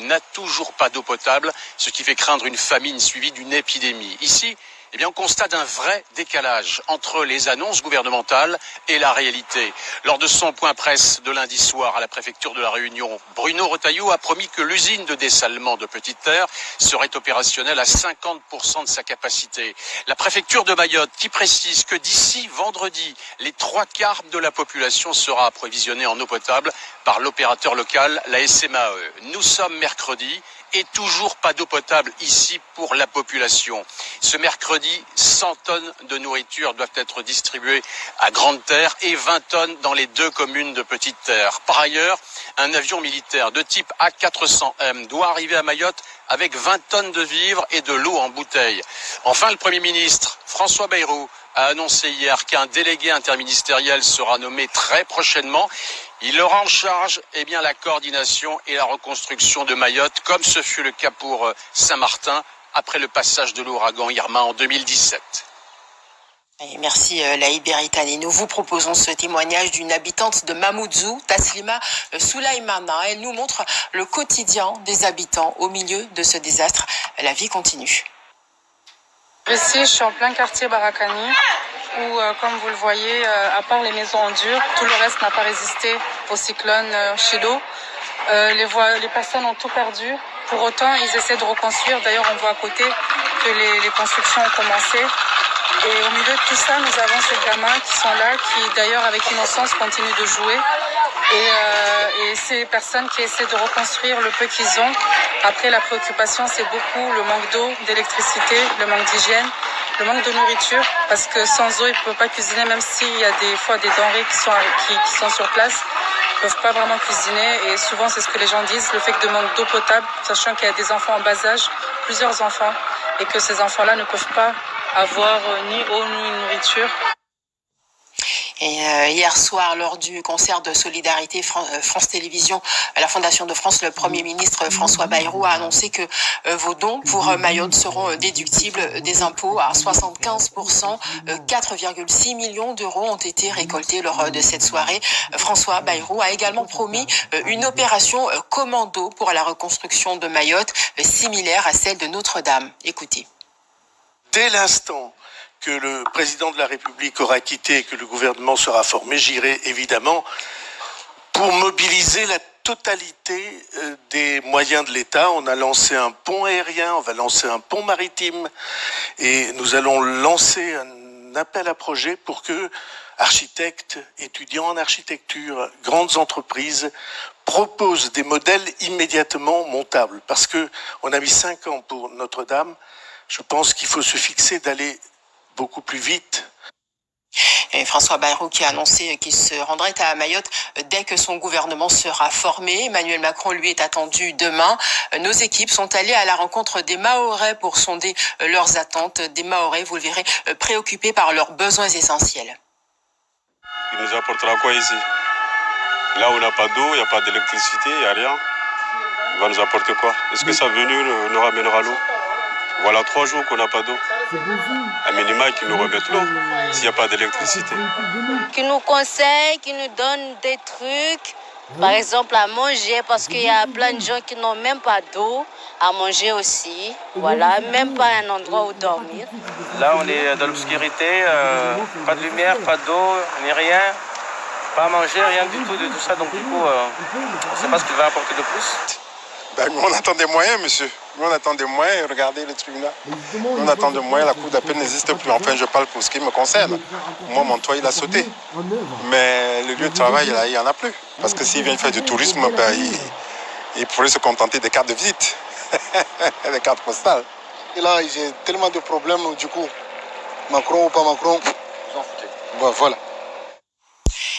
n'a toujours pas d'eau potable, ce qui fait craindre une famine suivie d'une épidémie. Ici, on constate un vrai décalage entre les annonces gouvernementales et la réalité. Lors de son point presse de lundi soir à la préfecture de la Réunion, Bruno Retailleau a promis que l'usine de dessalement de Petite-Terre serait opérationnelle à 50% de sa capacité. La préfecture de Mayotte qui précise que d'ici vendredi, les 3/4 de la population sera approvisionnée en eau potable par l'opérateur local, la SMAE. Nous sommes mercredi et toujours pas d'eau potable ici pour la population. Ce mercredi, 100 tonnes de nourriture doivent être distribuées à Grande-Terre et 20 tonnes dans les 2 communes de Petite-Terre. Par ailleurs, un avion militaire de type A400M doit arriver à Mayotte avec 20 tonnes de vivres et de l'eau en bouteille. Enfin, le Premier ministre, François Bayrou, a annoncé hier qu'un délégué interministériel sera nommé très prochainement. Il aura en charge la coordination et la reconstruction de Mayotte, comme ce fut le cas pour Saint-Martin après le passage de l'ouragan Irma en 2017. Et merci Laïd Beritani. Nous vous proposons ce témoignage d'une habitante de Mamoudzou, Taslima Soulaïmana. Elle nous montre le quotidien des habitants au milieu de ce désastre. La vie continue. Ici, je suis en plein quartier Barakani, où, comme vous le voyez, à part les maisons en dur, tout le reste n'a pas résisté au cyclone Chido. Les personnes ont tout perdu. Pour autant, ils essaient de reconstruire. D'ailleurs, on voit à côté que les constructions ont commencé. Et au milieu de tout ça, nous avons ces gamins qui sont là, qui d'ailleurs avec innocence continuent de jouer. Et ces personnes qui essaient de reconstruire le peu qu'ils ont. Après, la préoccupation, c'est beaucoup le manque d'eau, d'électricité, le manque d'hygiène, le manque de nourriture, parce que sans eau, ils ne peuvent pas cuisiner, même s'il y a des fois des denrées qui sont sur place. Ils ne peuvent pas vraiment cuisiner. Et souvent, c'est ce que les gens disent, le fait de manque d'eau potable, sachant qu'il y a des enfants en bas âge, plusieurs enfants, et que ces enfants-là ne peuvent pas avoir ni eau ni nourriture. Et hier soir, lors du concert de solidarité France Télévisions à la Fondation de France, le Premier ministre François Bayrou a annoncé que vos dons pour Mayotte seront déductibles des impôts à 75%. 4,6 millions d'euros ont été récoltés lors de cette soirée. François Bayrou a également promis une opération commando pour la reconstruction de Mayotte, similaire à celle de Notre-Dame. Écoutez. Dès l'instant que le président de la République aura quitté et que le gouvernement sera formé, j'irai évidemment pour mobiliser la totalité des moyens de l'État. On a lancé un pont aérien, on va lancer un pont maritime et nous allons lancer un appel à projet pour que architectes, étudiants en architecture, grandes entreprises proposent des modèles immédiatement montables. Parce que on a mis 5 ans pour Notre-Dame, je pense qu'il faut se fixer d'aller beaucoup plus vite. Et François Bayrou qui a annoncé qu'il se rendrait à Mayotte dès que son gouvernement sera formé. Emmanuel Macron, lui, est attendu demain. Nos équipes sont allées à la rencontre des Mahorais pour sonder leurs attentes. Des Mahorais, vous le verrez, préoccupés par leurs besoins essentiels. Il nous apportera quoi ici? Là où on n'a pas d'eau, il n'y a pas d'électricité, il n'y a rien. Il va nous apporter quoi? Est-ce que sa venue nous ramènera l'eau? Voilà 3 jours qu'on n'a pas d'eau. À minima, qu'ils nous remettent l'eau s'il n'y a pas d'électricité. Qui nous conseillent, qui nous donnent des trucs, par exemple à manger, parce qu'il y a plein de gens qui n'ont même pas d'eau, à manger aussi. Voilà, même pas un endroit où dormir. Là, on est dans l'obscurité, pas de lumière, pas d'eau, ni rien. Pas à manger, rien du tout de tout ça. Donc du coup, on ne sait pas ce qu'il va apporter de plus. On attend des moyens, monsieur. Nous, on attend des moyens. Regardez le truc là. On attend des moyens. La cour d'appel n'existe plus. Enfin, je parle pour ce qui me concerne. Moi, mon toit, il a sauté. Mais le lieu de travail, là, il n'y en a plus. Parce que s'ils viennent faire du tourisme, ils pourraient se contenter des cartes de visite. Des cartes postales. Et là, j'ai tellement de problèmes, du coup. Macron ou pas Macron, bon, voilà.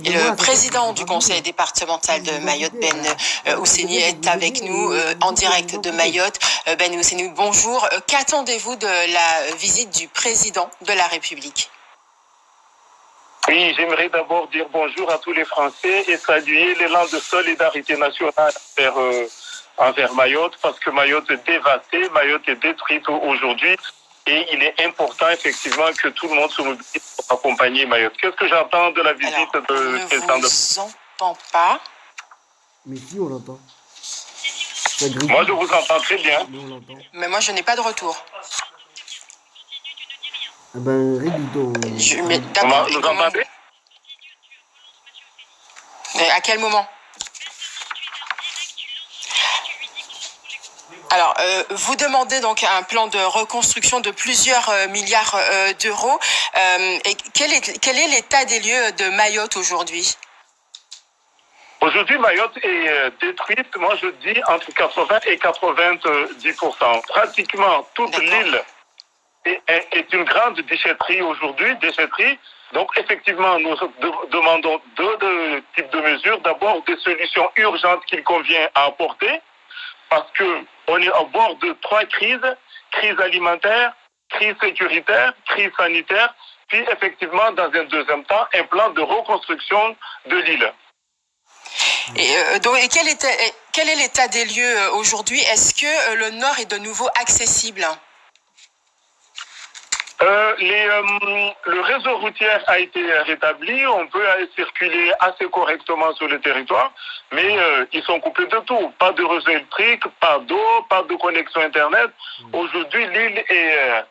Et le président du conseil départemental de Mayotte, Ben Ouseni, est avec nous en direct de Mayotte. Ben Ouseni, bonjour. Qu'attendez-vous de la visite du président de la République? Oui, j'aimerais d'abord dire bonjour à tous les Français et saluer l'élan de solidarité nationale envers Mayotte, parce que Mayotte est dévastée, Mayotte est détruite aujourd'hui. Et il est important, effectivement, que tout le monde se mobilise pour accompagner Mayotte. Qu'est-ce que j'entends de la visite de président de... Je ne vous entends pas. Mais si, on l'entend. Moi, je vous entends très bien. Mais moi, je n'ai pas de retour. D'accord. Vous entendez? À quel moment? Alors, vous demandez donc un plan de reconstruction de plusieurs milliards d'euros. Et quel est l'état des lieux de Mayotte aujourd'hui? Aujourd'hui, Mayotte est détruite, moi je dis, entre 80 et 90%. Pratiquement toute l'île est une grande déchetterie aujourd'hui, Donc effectivement, nous demandons deux types de mesures. D'abord, des solutions urgentes qu'il convient à apporter, parce qu'on est au bord de 3 crises, crise alimentaire, crise sécuritaire, crise sanitaire, puis effectivement, dans un deuxième temps, un plan de reconstruction de l'île. Et quel est l'état des lieux aujourd'hui? Est-ce que le nord est de nouveau accessible? Le réseau routier a été rétabli, on peut circuler assez correctement sur le territoire, mais ils sont coupés de tout. Pas de réseau électrique, pas d'eau, pas de connexion Internet. Aujourd'hui, l'île est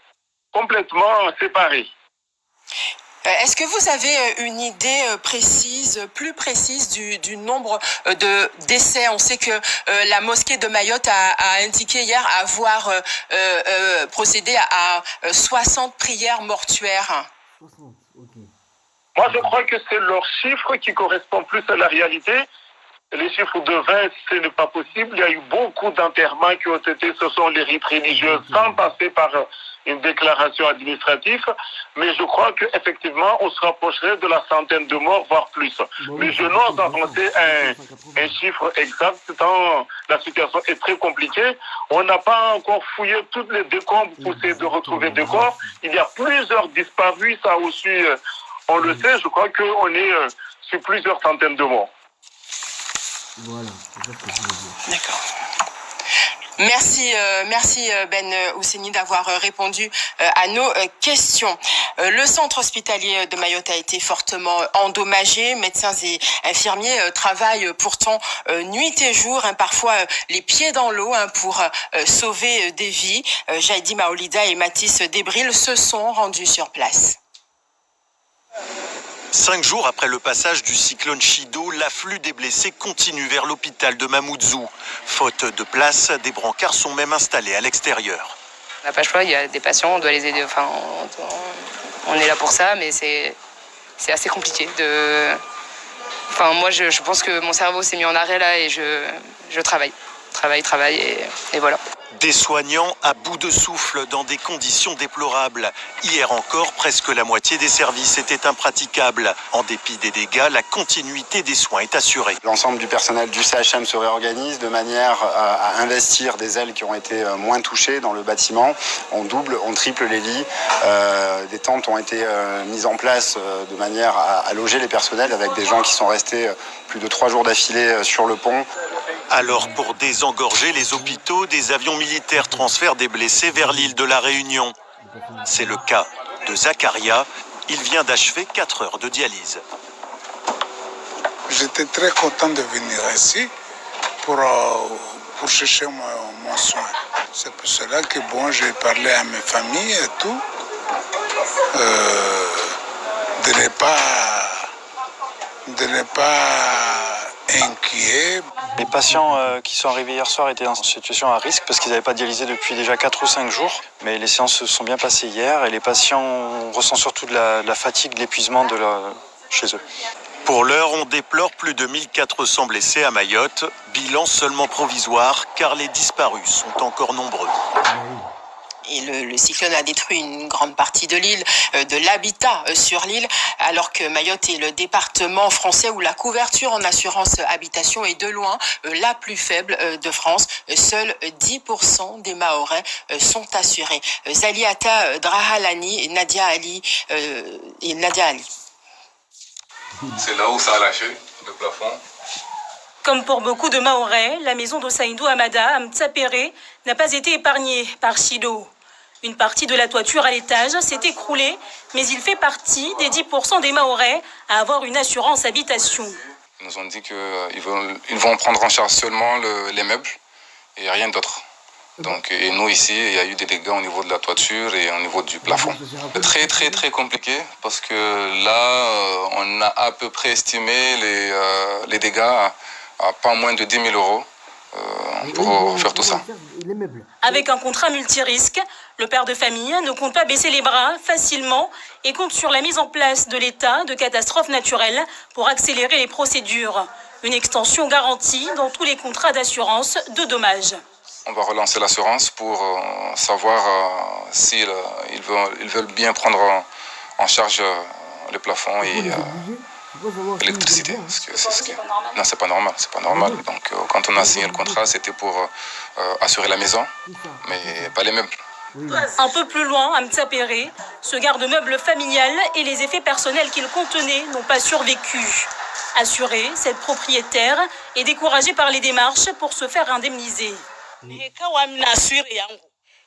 complètement séparée. Est-ce que vous avez une idée plus précise du nombre de décès? On sait que la mosquée de Mayotte a indiqué hier avoir procédé à 60 prières mortuaires. Moi, je crois que c'est leur chiffre qui correspond plus à la réalité. Les chiffres de 20, ce n'est pas possible. Il y a eu beaucoup d'enterrements qui ont été, ce sont les rites religieux, sans passer par une déclaration administrative. Mais je crois qu'effectivement, on se rapprocherait de la centaine de morts, voire plus. Mais je n'ose avancer un chiffre exact, tant la situation est très compliquée. On n'a pas encore fouillé toutes les décombres pour essayer de retrouver des corps. Il y a plusieurs disparus, ça aussi, on le sait. Je crois qu'on est sur plusieurs centaines de morts. Voilà, c'est ça que je veux dire. D'accord. Merci Ben Ouseni d'avoir répondu à nos questions. Le centre hospitalier de Mayotte a été fortement endommagé. Médecins et infirmiers travaillent pourtant nuit et jour, parfois les pieds dans l'eau pour sauver des vies. Jaïdi Maolida et Mathis Debril se sont rendus sur place. 5 jours après le passage du cyclone Chido, l'afflux des blessés continue vers l'hôpital de Mamoudzou. Faute de place, des brancards sont même installés à l'extérieur. On n'a pas le choix, il y a des patients, on doit les aider. Enfin, on est là pour ça, mais c'est assez compliqué. Enfin, moi, je pense que mon cerveau s'est mis en arrêt là et je travaille et voilà. Des soignants à bout de souffle dans des conditions déplorables. Hier encore, presque la moitié des services étaient impraticables. En dépit des dégâts, la continuité des soins est assurée. L'ensemble du personnel du CHM se réorganise de manière à investir des ailes qui ont été moins touchées dans le bâtiment. On double, on triple les lits. Des tentes ont été mises en place de manière à loger les personnels avec des gens qui sont restés plus de 3 jours d'affilée sur le pont. Alors, pour désengorger les hôpitaux, des avions militaires transfèrent des blessés vers l'île de la Réunion. C'est le cas de Zakaria. Il vient d'achever 4 heures de dialyse. J'étais très content de venir ici pour chercher mon soin. C'est pour cela que j'ai parlé à mes familles et tout, de ne pas inquiet. Les patients qui sont arrivés hier soir étaient en situation à risque parce qu'ils n'avaient pas dialysé depuis déjà 4 ou 5 jours. Mais les séances se sont bien passées hier et les patients ressentent surtout de la fatigue, de l'épuisement chez eux. Pour l'heure, on déplore plus de 1400 blessés à Mayotte. Bilan seulement provisoire car les disparus sont encore nombreux. Et le cyclone a détruit une grande partie de l'île, de l'habitat sur l'île, alors que Mayotte est le département français où la couverture en assurance habitation est de loin la plus faible de France. Seuls 10% des Mahorais sont assurés. Zaliata Drahalani et Nadia Ali. C'est là où ça a lâché, le plafond. Comme pour beaucoup de Mahorais, la maison de Saïdou Amada, à Mtsapéré, n'a pas été épargnée par Chido. Une partie de la toiture à l'étage s'est écroulée, mais il fait partie des 10% des Mahorais à avoir une assurance habitation. Ils nous ont dit qu'ils vont prendre en charge seulement les meubles et rien d'autre. Donc, et nous ici, il y a eu des dégâts au niveau de la toiture et au niveau du plafond. C'est très compliqué parce que là, on a à peu près estimé les dégâts à pas moins de 10 000 euros pour faire tout ça. Avec un contrat multirisque, le père de famille ne compte pas baisser les bras facilement et compte sur la mise en place de l'état de catastrophe naturelle pour accélérer les procédures. Une extension garantie dans tous les contrats d'assurance de dommages. On va relancer l'assurance pour savoir s'ils veulent bien prendre en charge le plafond et l'électricité. Non, c'est pas normal. Donc, quand on a signé le contrat, c'était pour assurer la maison, mais pas les meubles. Un peu plus loin, à Mtsapéré, ce garde-meuble familial et les effets personnels qu'il contenait n'ont pas survécu. Assurée, cette propriétaire est découragée par les démarches pour se faire indemniser.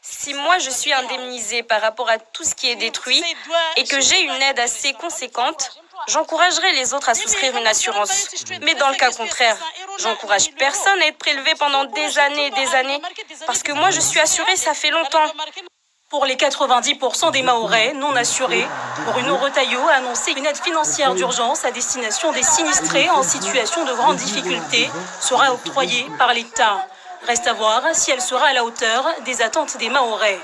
Si moi je suis indemnisée par rapport à tout ce qui est détruit et que j'ai une aide assez conséquente, j'encouragerai les autres à souscrire une assurance. Mais dans le cas contraire, j'encourage personne à être prélevé pendant des années et des années. Parce que moi je suis assurée, ça fait longtemps. Pour les 90% des Mahorais non assurés, Bruno Retailleau a annoncé une aide financière d'urgence à destination des sinistrés en situation de grande difficulté sera octroyée par l'État. Reste à voir si elle sera à la hauteur des attentes des Mahorais.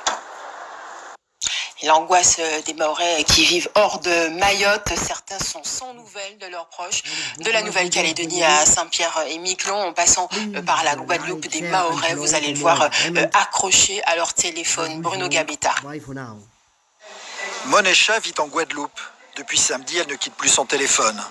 L'angoisse des Mahorais qui vivent hors de Mayotte, certains sont sans nouvelles de leurs proches. De la Nouvelle-Calédonie à Saint-Pierre-et-Miquelon, en passant par la Guadeloupe, des Mahorais, vous allez le voir, accrochés à leur téléphone. Bruno Gabetta. Monesha vit en Guadeloupe. Depuis samedi, elle ne quitte plus son téléphone.